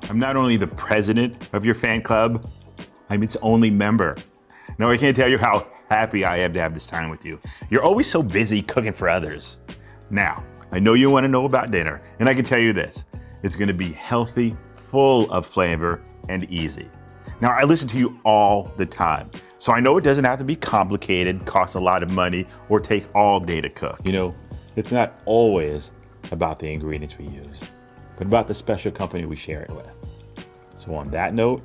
I'm not only the president of your fan club, I'm its only member. No, I can't tell you how happy I am to have this time with you. You're always so busy cooking for others. Now, I know you want to know about dinner, and I can tell you this. It's going to be healthy, full of flavor, and easy. Now, I listen to you all the time, so I know it doesn't have to be complicated, cost a lot of money, or take all day to cook. You know, it's not always about the ingredients we use, but about the special company we share it with. So on that note,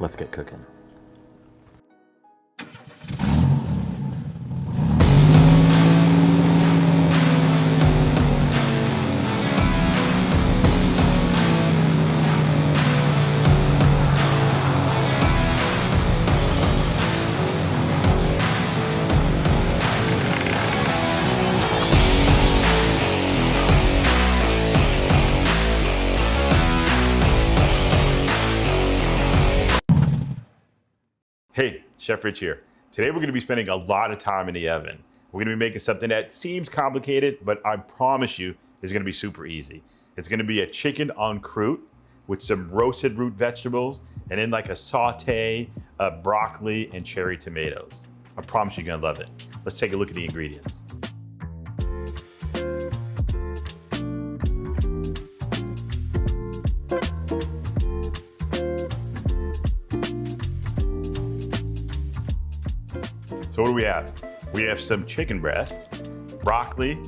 let's get cooking. Hey, Chef Rich here. Today we're gonna be spending a lot of time in the oven. We're gonna be making something that seems complicated, but I promise you is gonna be super easy. It's gonna be a chicken en croute with some roasted root vegetables and then like a sauté of broccoli and cherry tomatoes. I promise you're gonna love it. Let's take a look at the ingredients. So what do we have? We have some chicken breast, broccoli,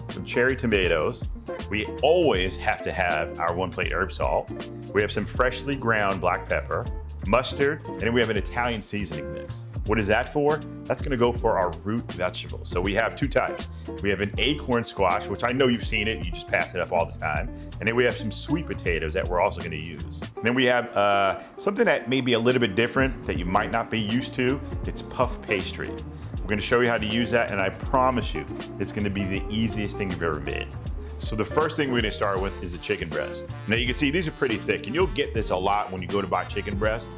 some cherry tomatoes. We always have to have our 1 plate herb salt. We have some freshly ground black pepper, mustard, and then we have an Italian seasoning mix. What is that for? That's gonna go for our root vegetables. So we have two types. We have an acorn squash, which I know you've seen it, you just pass it up all the time. And then we have some sweet potatoes that we're also gonna use. And then we have something that may be a little bit different that you might not be used to. It's puff pastry. We're gonna show you how to use that, and I promise you, it's gonna be the easiest thing you've ever made. So the first thing we're gonna start with is the chicken breast. Now you can see these are pretty thick, and you'll get this a lot when you go to buy chicken breast.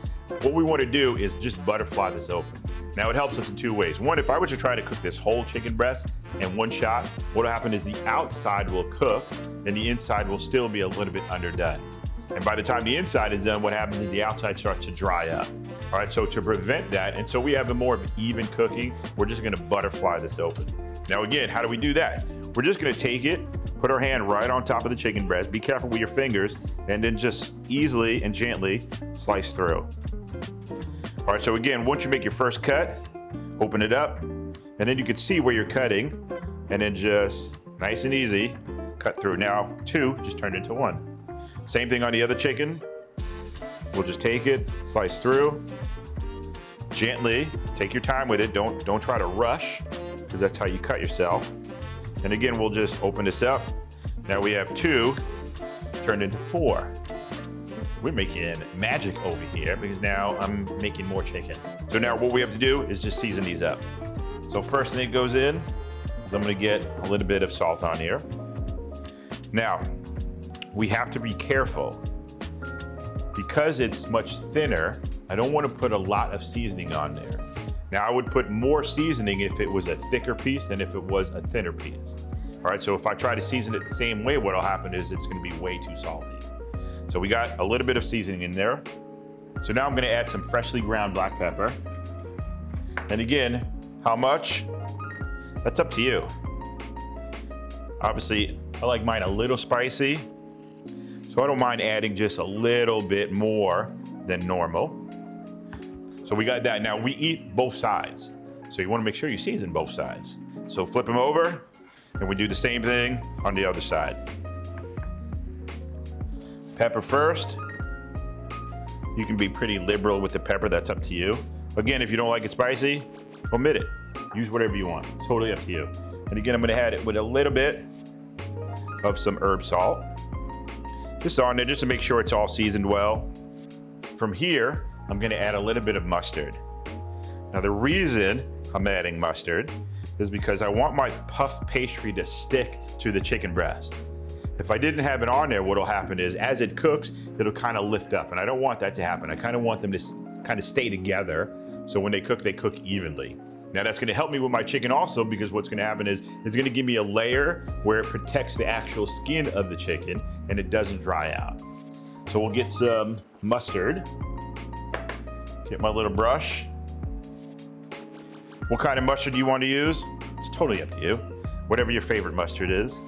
What we wanna do is just butterfly this open. Now it helps us in two ways. One, if I were to try to cook this whole chicken breast in one shot, what'll happen is the outside will cook and the inside will still be a little bit underdone. And by the time the inside is done, what happens is the outside starts to dry up. All right, so to prevent that, and so we have a more of even cooking, we're just gonna butterfly this open. Now again, how do we do that? We're just gonna take it, put our hand right on top of the chicken breast, be careful with your fingers, and then just easily and gently slice through. All right, so again, once you make your first cut, open it up, and then you can see where you're cutting, and then just nice and easy, cut through. Now, two just turned into one. Same thing on the other chicken. We'll just take it, slice through, gently, take your time with it. Don't try to rush, because that's how you cut yourself. And again, we'll just open this up. Now we have two turned into four. We're making magic over here because now I'm making more chicken. So now what we have to do is just season these up. So first thing that goes in is I'm gonna get a little bit of salt on here. Now, we have to be careful. Because it's much thinner, I don't wanna put a lot of seasoning on there. Now I would put more seasoning if it was a thicker piece than if it was a thinner piece. All right, so if I try to season it the same way, what'll happen is it's gonna be way too salty. So we got a little bit of seasoning in there. So now I'm gonna add some freshly ground black pepper. And again, how much? That's up to you. Obviously, I like mine a little spicy, so I don't mind adding just a little bit more than normal. So we got that. Now we eat both sides, so you wanna make sure you season both sides. So flip them over, and we do the same thing on the other side. Pepper first. You can be pretty liberal with the pepper, that's up to you. Again, if you don't like it spicy, omit it. Use whatever you want, it's totally up to you. And again, I'm gonna add it with a little bit of some herb salt. Just on there, just to make sure it's all seasoned well. From here, I'm gonna add a little bit of mustard. Now the reason I'm adding mustard is because I want my puff pastry to stick to the chicken breast. If I didn't have it on there, what'll happen is as it cooks, it'll kind of lift up, and I don't want that to happen. I kind of want them to kind of stay together, so when they cook evenly. Now that's gonna help me with my chicken also, because what's gonna happen is it's gonna give me a layer where it protects the actual skin of the chicken and it doesn't dry out. So we'll get some mustard. Get my little brush. What kind of mustard do you want to use? It's totally up to you. Whatever your favorite mustard is.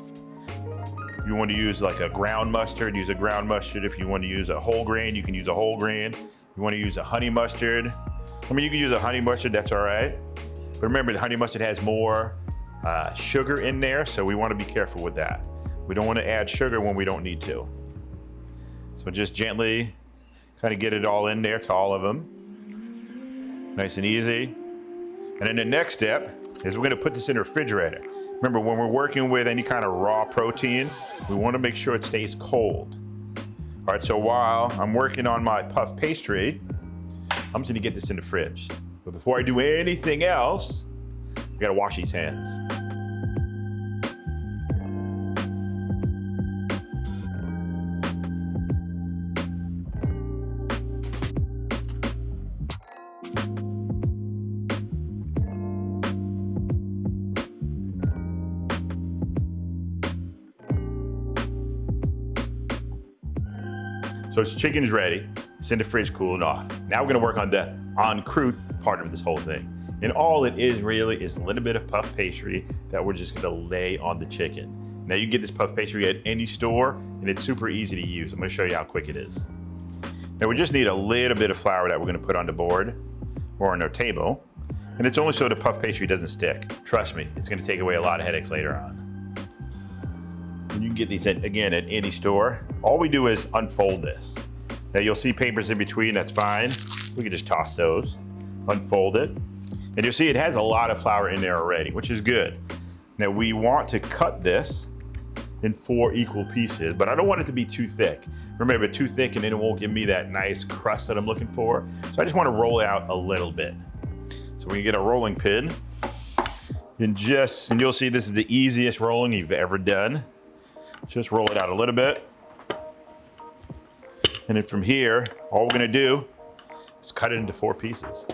If you want to use like a ground mustard, use a ground mustard. If you want to use a whole grain, you can use a whole grain. If you want to use a honey mustard, I mean, you can use a honey mustard, that's all right. But remember, the honey mustard has more sugar in there, so we want to be careful with that. We don't want to add sugar when we don't need to. So just gently kind of get it all in there to all of them. Nice and easy. And then the next step is we're going to put this in the refrigerator. Remember, when we're working with any kind of raw protein, we want to make sure it stays cold. All right, so while I'm working on my puff pastry, I'm just gonna get this in the fridge. But before I do anything else, I gotta wash these hands. So chicken's ready. It's in the fridge cooling off. Now we're gonna work on the En Croute part of this whole thing. And all it is really is a little bit of puff pastry that we're just gonna lay on the chicken. Now you can get this puff pastry at any store and it's super easy to use. I'm gonna show you how quick it is. Now we just need a little bit of flour that we're gonna put on the board or on our table. And it's only so the puff pastry doesn't stick. Trust me, it's gonna take away a lot of headaches later on. And you can get these again at any store. All we do is unfold this. Now you'll see papers in between, that's fine. We can just toss those, unfold it. And you'll see it has a lot of flour in there already, which is good. Now we want to cut this in 4 equal pieces, but I don't want it to be too thick. Remember, too thick and then it won't give me that nice crust that I'm looking for. So I just want to roll it out a little bit. So we can get a rolling pin and you'll see this is the easiest rolling you've ever done. Just roll it out a little bit. And then from here, all we're gonna do is cut it into 4 pieces.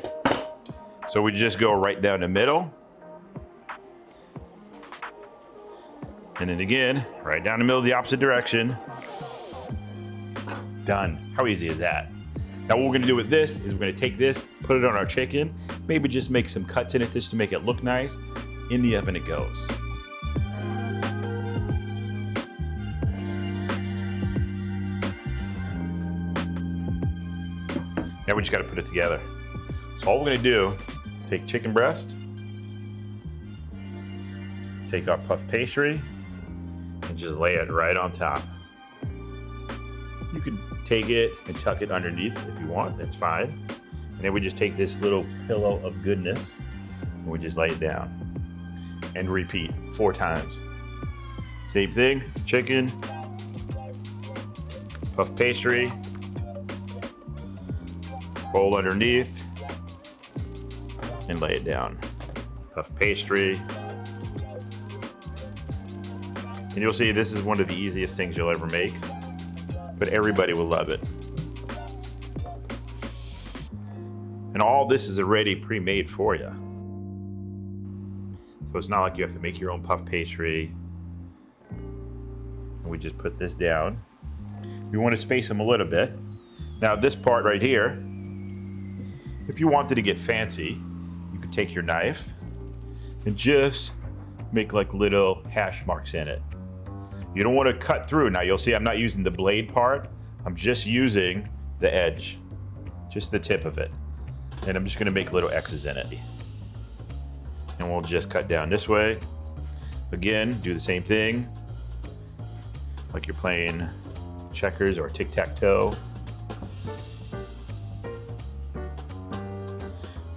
So we just go right down the middle. And then again, right down the middle, the opposite direction. Done. How easy is that? Now what we're gonna do with this is we're gonna take this, put it on our chicken, maybe just make some cuts in it just to make it look nice. In the oven it goes. Now we just gotta put it together. So all we're gonna do, take chicken breast, take our puff pastry, and just lay it right on top. You can take it and tuck it underneath if you want, that's fine. And then we just take this little pillow of goodness and we just lay it down. And repeat 4 times. Same thing, chicken, puff pastry, fold underneath and lay it down. Puff pastry. And you'll see this is one of the easiest things you'll ever make, but everybody will love it. And all this is already pre-made for you. So it's not like you have to make your own puff pastry. And we just put this down. We want to space them a little bit. Now this part right here, if you wanted to get fancy, you could take your knife and just make like little hash marks in it. You don't want to cut through. Now you'll see I'm not using the blade part. I'm just using the edge, just the tip of it. And I'm just going to make little X's in it. And we'll just cut down this way. Again, do the same thing, like you're playing checkers or tic-tac-toe.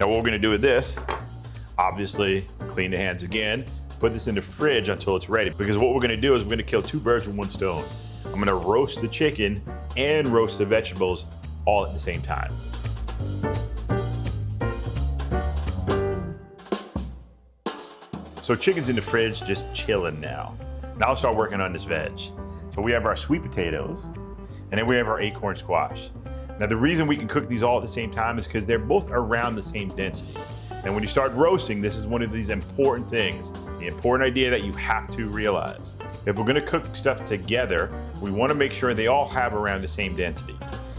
Now what we're gonna do with this, obviously clean the hands again, put this in the fridge until it's ready, because what we're gonna do is we're gonna kill 2 birds with 1 stone. I'm gonna roast the chicken and roast the vegetables all at the same time. So chicken's in the fridge, just chilling now. Now I'll start working on this veg. So we have our sweet potatoes, and then we have our acorn squash. Now the reason we can cook these all at the same time is because they're both around the same density. And when you start roasting, this is one of these important things, the important idea that you have to realize. if we're gonna cook stuff together, we wanna make sure they all have around the same density.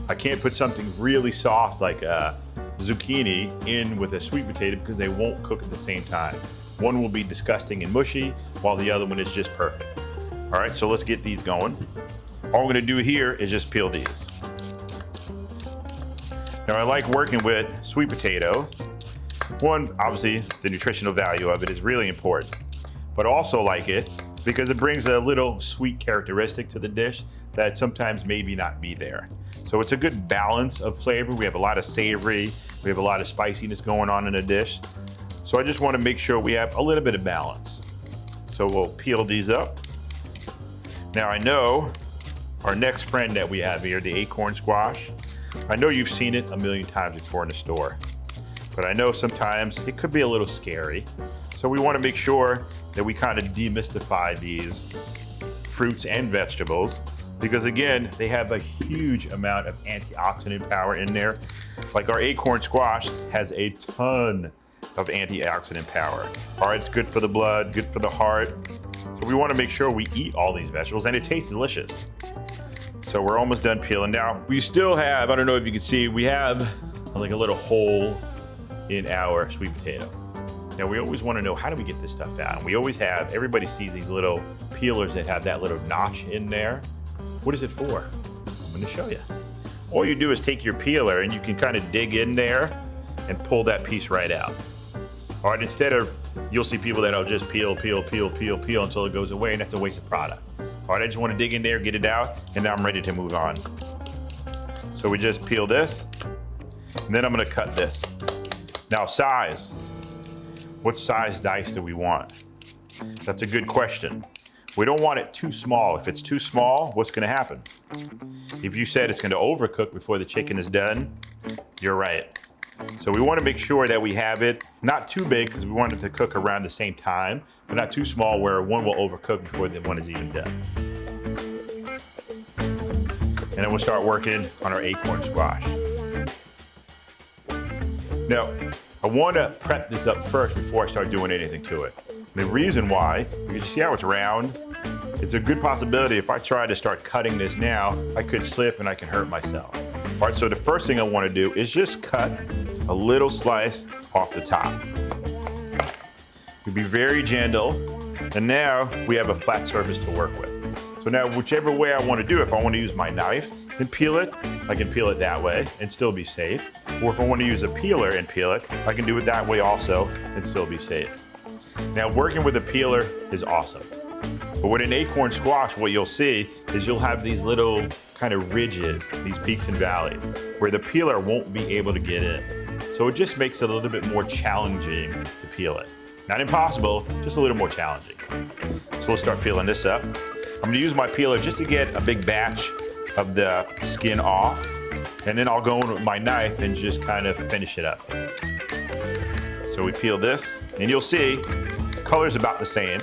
I can't put something really soft like a zucchini in with a sweet potato because they won't cook at the same time. One will be disgusting and mushy, while the other one is just perfect. All right, so let's get these going. All we're gonna do here is just peel these. Now I like working with sweet potato. One, obviously, the nutritional value of it is really important, but I also like it because it brings a little sweet characteristic to the dish that sometimes maybe not be there. So it's a good balance of flavor. We have a lot of savory, we have a lot of spiciness going on in a dish. So I just want to make sure we have a little bit of balance. So we'll peel these up. Now I know our next friend that we have here, the acorn squash, I know you've seen it a million times before in the store, but I know sometimes it could be a little scary. So we want to make sure that we kind of demystify these fruits and vegetables, because again, they have a huge amount of antioxidant power in there. Like our acorn squash has a ton of antioxidant power. All right, it's good for the blood, good for the heart. So we want to make sure we eat all these vegetables, and it tastes delicious. So we're almost done peeling. Now we still have, I don't know if you can see, we have like a little hole in our sweet potato. Now we always want to know, how do we get this stuff out? And we always have, everybody sees these little peelers that have that little notch in there. What is it for? I'm going to show you. All you do is take your peeler and you can kind of dig in there and pull that piece right out. All right, instead of, you'll see people that'll just peel until it goes away, and that's a waste of product. All right, I just want to dig in there, get it out, and now I'm ready to move on. So we just peel this, and then I'm going to cut this. Now size. What size dice do we want? That's a good question. We don't want it too small. If it's too small, what's gonna happen? If you said it's gonna overcook before the chicken is done, you're right. So we wanna make sure that we have it not too big, because we want it to cook around the same time, but not too small where one will overcook before the one is even done. And then we'll start working on our acorn squash. Now, I want to prep this up first before I start doing anything to it. The reason why, because you see how it's round? It's a good possibility if I try to start cutting this now, I could slip and I can hurt myself. All right, so the first thing I want to do is just cut a little slice off the top. Be very gentle, and now we have a flat surface to work with. So now whichever way I want to do, if I want to use my knife and peel it, I can peel it that way and still be safe. Or if I want to use a peeler and peel it, I can do it that way also and still be safe. Now working with a peeler is awesome. But with an acorn squash, what you'll see is you'll have these little kind of ridges, these peaks and valleys, where the peeler won't be able to get in. So it just makes it a little bit more challenging to peel it. Not impossible, just a little more challenging. So we'll start peeling this up. I'm gonna use my peeler just to get a big batch of the skin off, and then I'll go in with my knife and just kind of finish it up. So we peel this, and you'll see the color's about the same.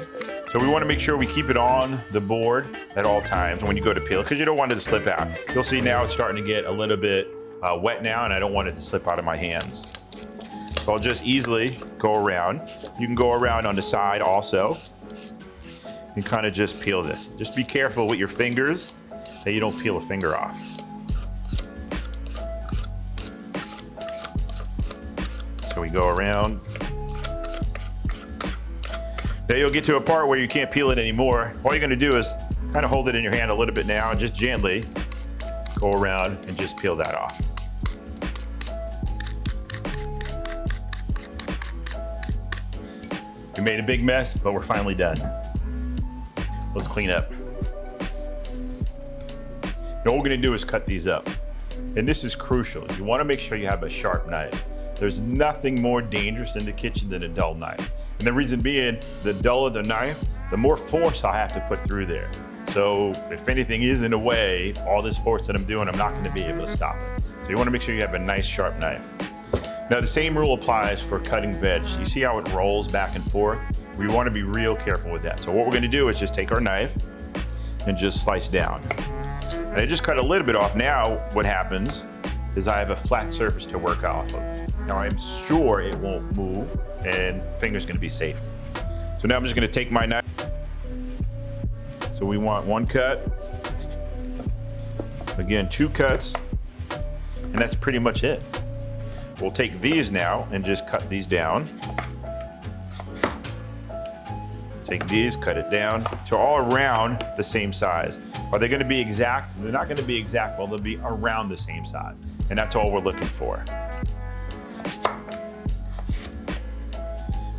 So we want to make sure we keep it on the board at all times when you go to peel, because you don't want it to slip out. You'll see now it's starting to get a little bit wet now, and I don't want it to slip out of my hands. So I'll just easily go around. You can go around on the side also, and kind of just peel this. Just be careful with your fingers that you don't peel a finger off. So we go around. Now you'll get to a part where you can't peel it anymore. All you're gonna do is kind of hold it in your hand a little bit now and just gently go around and just peel that off. We made a big mess, but we're finally done. Let's clean up. Now what we're gonna do is cut these up. And this is crucial. You wanna make sure you have a sharp knife. There's nothing more dangerous in the kitchen than a dull knife. And the reason being, the duller the knife, the more force I have to put through there. So if anything is in the way, all this force that I'm doing, I'm not gonna be able to stop it. So you wanna make sure you have a nice sharp knife. Now the same rule applies for cutting veg. You see how it rolls back and forth? We wanna be real careful with that. So what we're gonna do is just take our knife and just slice down. And I just cut a little bit off. Now what happens is I have a flat surface to work off of. Now I'm sure it won't move and finger's gonna be safe. So now I'm just gonna take my knife. So So we want 1 cut. Again, 2 cuts, and that's pretty much it. We'll take these now and just cut these down. Take these, cut it down. So all around the same size. Are they gonna be exact? They're not gonna be exact, but they'll be around the same size. And that's all we're looking for.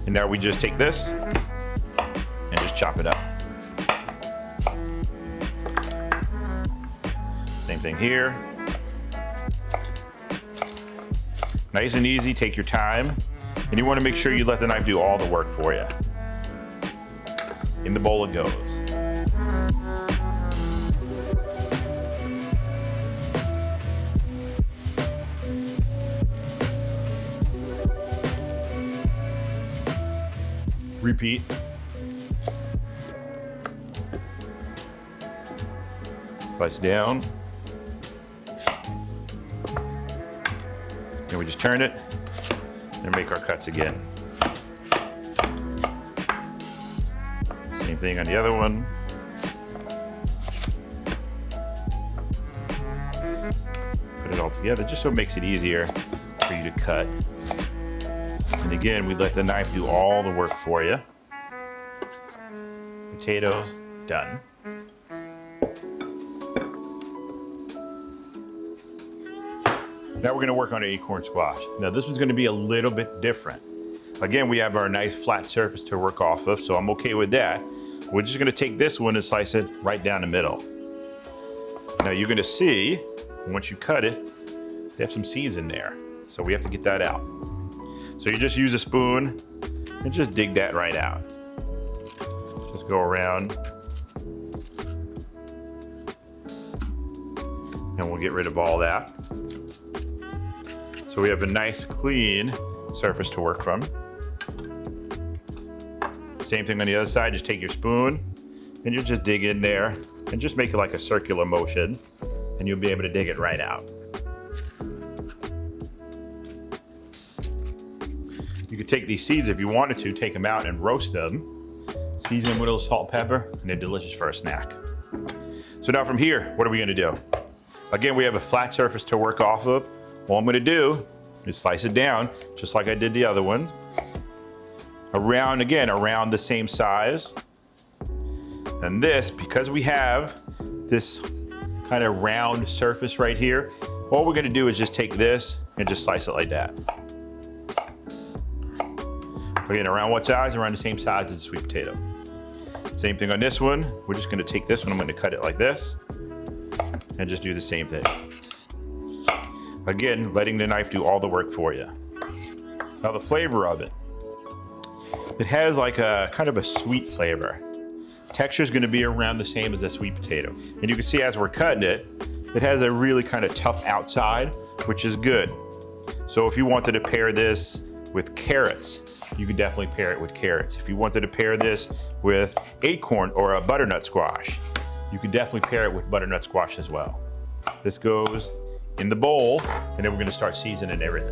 And now we just take this and just chop it up. Same thing here. Nice and easy, take your time. And you wanna make sure you let the knife do all the work for you. In the bowl it goes. Repeat. Slice down. Then we just turn it and make our cuts again. Same thing on the other one. Put it all together just so it makes it easier for you to cut. And again, we let the knife do all the work for you. Potatoes, done. Now we're gonna work on an acorn squash. Now this one's gonna be a little bit different. Again, we have our nice flat surface to work off of, so I'm okay with that. We're just gonna take this one and slice it right down the middle. Now you're gonna see, once you cut it, they have some seeds in there. So we have to get that out. So you just use a spoon and just dig that right out. Just go around. And we'll get rid of all that. So we have a nice clean surface to work from. Same thing on the other side, just take your spoon and you just dig in there and just make it like a circular motion and you'll be able to dig it right out. You could take these seeds if you wanted to, take them out and roast them, season them with a little salt, pepper, and they're delicious for a snack. So now from here, what are we gonna do? Again, we have a flat surface to work off of. All I'm gonna do is slice it down, just like I did the other one. Around, again, around the same size. And this, because we have this kind of round surface right here, all we're gonna do is just take this and just slice it like that. Again, around what size? Around the same size as a sweet potato. Same thing on this one. We're just gonna take this one, I'm gonna cut it like this, and just do the same thing. Again, letting the knife do all the work for you. Now the flavor of it. It has like a kind of a sweet flavor. Texture is gonna be around the same as a sweet potato. And you can see as we're cutting it, it has a really kind of tough outside, which is good. So if you wanted to pair this with carrots, you could definitely pair it with carrots. If you wanted to pair this with acorn or a butternut squash, you could definitely pair it with butternut squash as well. This goes in the bowl, and then we're gonna start seasoning everything.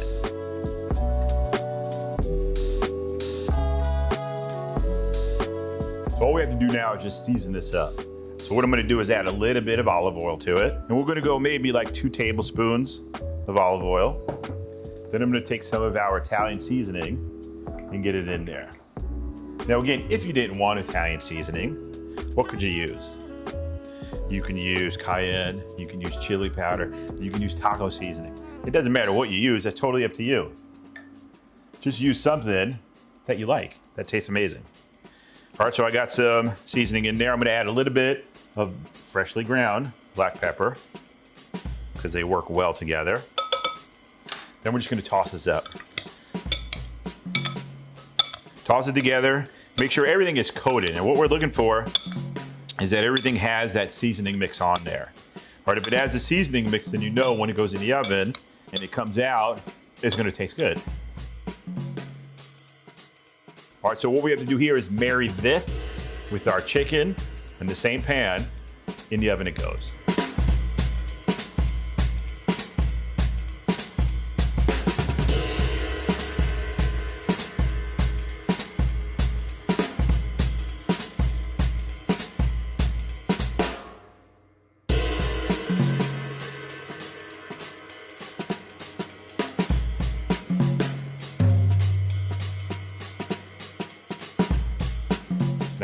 So all we have to do now is just season this up. So what I'm gonna do is add a little bit of olive oil to it, and we're gonna go maybe like 2 tablespoons of olive oil. Then I'm gonna take some of our Italian seasoning and get it in there. Now again, if you didn't want Italian seasoning, what could you use? You can use cayenne, you can use chili powder, you can use taco seasoning. It doesn't matter what you use, that's totally up to you. Just use something that you like, that tastes amazing. All right, so I got some seasoning in there. I'm gonna add a little bit of freshly ground black pepper because they work well together. Then we're just gonna toss this up. Toss it together, make sure everything is coated. And what we're looking for is that everything has that seasoning mix on there. All right, if it has the seasoning mix, then you know when it goes in the oven and it comes out, it's gonna taste good. All right, so what we have to do here is marry this with our chicken in the same pan. In the oven it goes.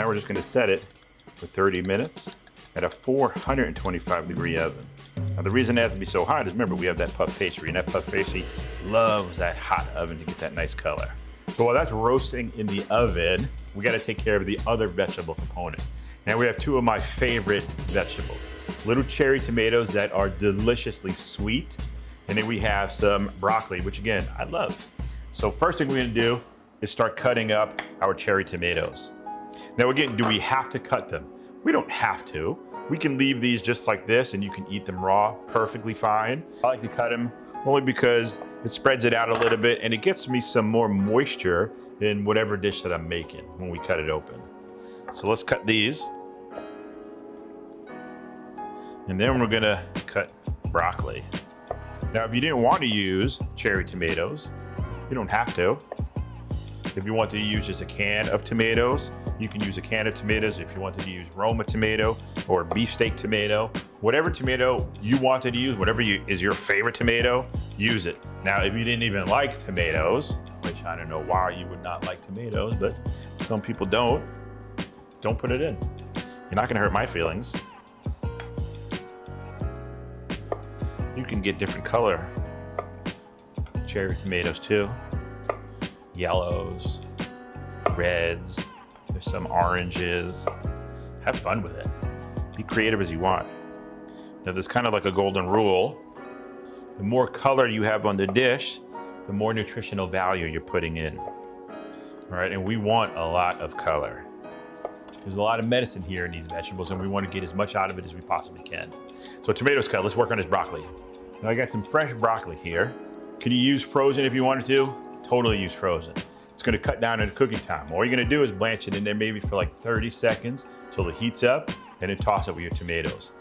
Now we're just gonna set it for 30 minutes at a 425-degree oven. Now the reason it has to be so hot is, remember, we have that puff pastry, and that puff pastry loves that hot oven to get that nice color. So while that's roasting in the oven, we gotta take care of the other vegetable component. Now we have two of my favorite vegetables. Little cherry tomatoes that are deliciously sweet, and then we have some broccoli, which again, I love. So first thing we're gonna do is start cutting up our cherry tomatoes. Now again, do we have to cut them? We don't have to. We can leave these just like this and you can eat them raw perfectly fine. I like to cut them only because it spreads it out a little bit and it gets me some more moisture in whatever dish that I'm making when we cut it open. So let's cut these. And then we're gonna cut broccoli. Now, if you didn't want to use cherry tomatoes, you don't have to. If you want to use just a can of tomatoes, you can use a can of tomatoes. If you wanted to use Roma tomato or beefsteak tomato, whatever tomato you wanted to use, whatever is your favorite tomato, use it. Now, if you didn't even like tomatoes, which I don't know why you would not like tomatoes, but some people don't put it in. You're not gonna hurt my feelings. You can get different color cherry tomatoes too. Yellows, reds, there's some oranges. Have fun with it. Be creative as you want. Now there's kind of like a golden rule. The more color you have on the dish, the more nutritional value you're putting in. All right, and we want a lot of color. There's a lot of medicine here in these vegetables and we want to get as much out of it as we possibly can. So tomatoes cut, let's work on this broccoli. Now I got some fresh broccoli here. Could you use frozen if you wanted to? Totally use frozen. It's gonna cut down on the cooking time. All you're gonna do is blanch it in there maybe for like 30 seconds till it heats up and then toss it with your tomatoes.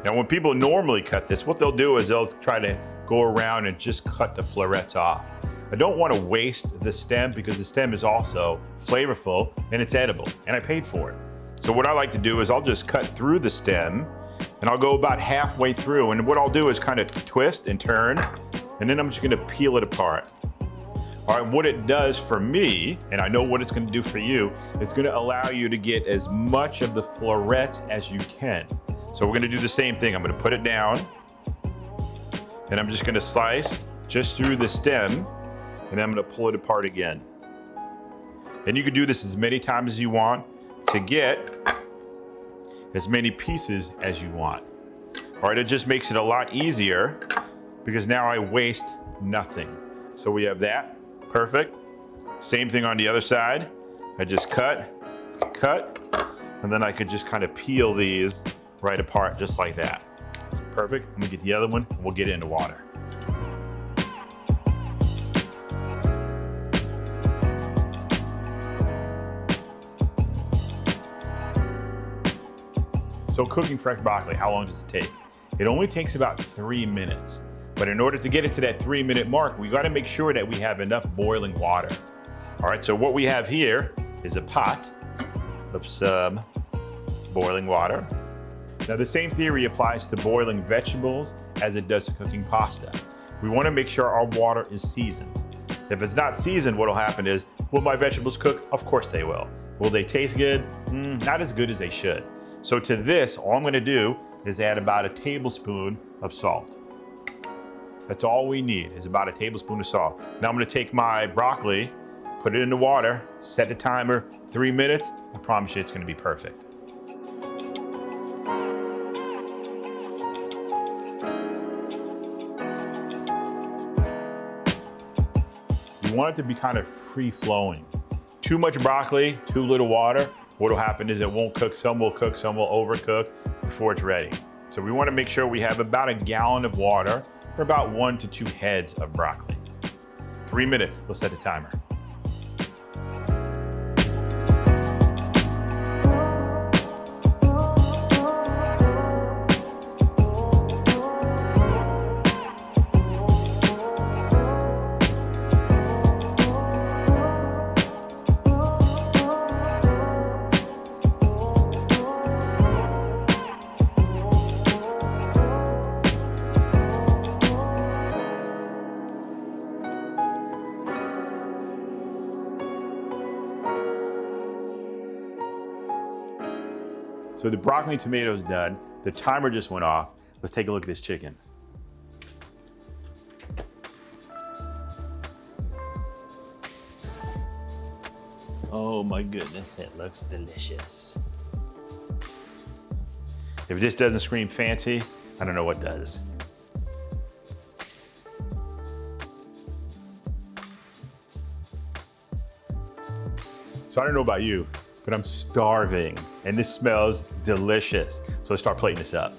Now when people normally cut this, what they'll do is they'll try to go around and just cut the florets off. I don't wanna waste the stem because the stem is also flavorful and it's edible and I paid for it. So what I like to do is I'll just cut through the stem and I'll go about halfway through, and what I'll do is kind of twist and turn, and then I'm just gonna peel it apart. All right, what it does for me, and I know what it's gonna do for you, it's gonna allow you to get as much of the floret as you can. So we're gonna do the same thing. I'm gonna put it down, and I'm just gonna slice just through the stem, and I'm gonna pull it apart again. And you can do this as many times as you want to get as many pieces as you want. All right, it just makes it a lot easier because now I waste nothing. So we have that, perfect. Same thing on the other side. I just cut, and then I could just kind of peel these right apart just like that. Perfect, I'm gonna get the other one, and we'll get it in the water. So cooking fresh broccoli, how long does it take? It only takes about 3 minutes. But in order to get it to that 3-minute mark, we gotta make sure that we have enough boiling water. All right, so what we have here is a pot of some boiling water. Now the same theory applies to boiling vegetables as it does to cooking pasta. We wanna make sure our water is seasoned. If it's not seasoned, what'll happen is, will my vegetables cook? Of course they will. Will they taste good? Not as good as they should. So to this, all I'm gonna do is add about a tablespoon of salt. That's all we need, is about a tablespoon of salt. Now I'm gonna take my broccoli, put it in the water, set a timer, 3 minutes, I promise you it's gonna be perfect. You want it to be kind of free-flowing. Too much broccoli, too little water, what'll happen is it won't cook, some will overcook before it's ready. So we wanna make sure we have about a gallon of water for about 1 to 2 heads of broccoli. 3 minutes, let's set the timer. So the broccoli and tomato is done. The timer just went off. Let's take a look at this chicken. Oh my goodness, it looks delicious. If this doesn't scream fancy, I don't know what does. So I don't know about you, but I'm starving and this smells delicious. So let's start plating this up.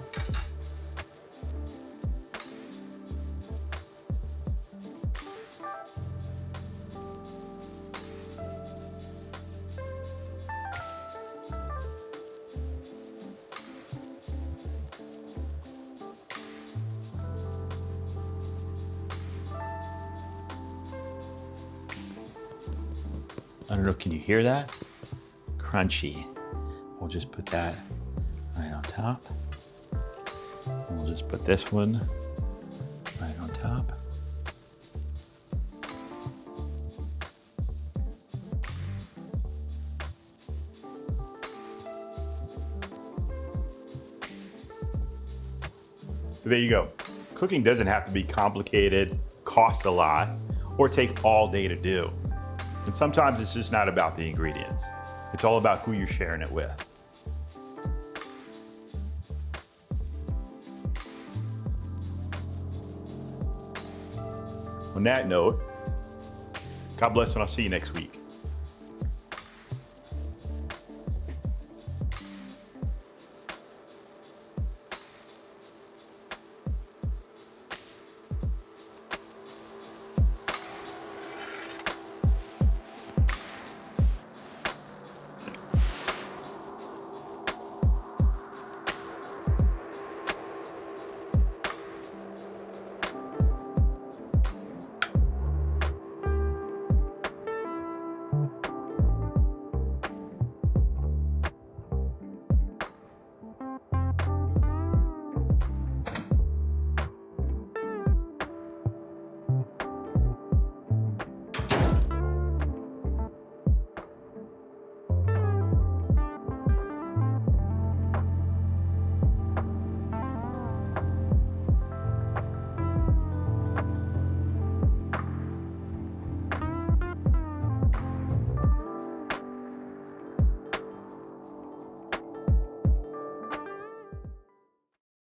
I don't know, can you hear that? Crunchy. We'll just put that right on top. And we'll just put this one right on top. So there you go. Cooking doesn't have to be complicated, cost a lot, or take all day to do. And sometimes it's just not about the ingredients. It's all about who you're sharing it with. On that note, God bless and I'll see you next week.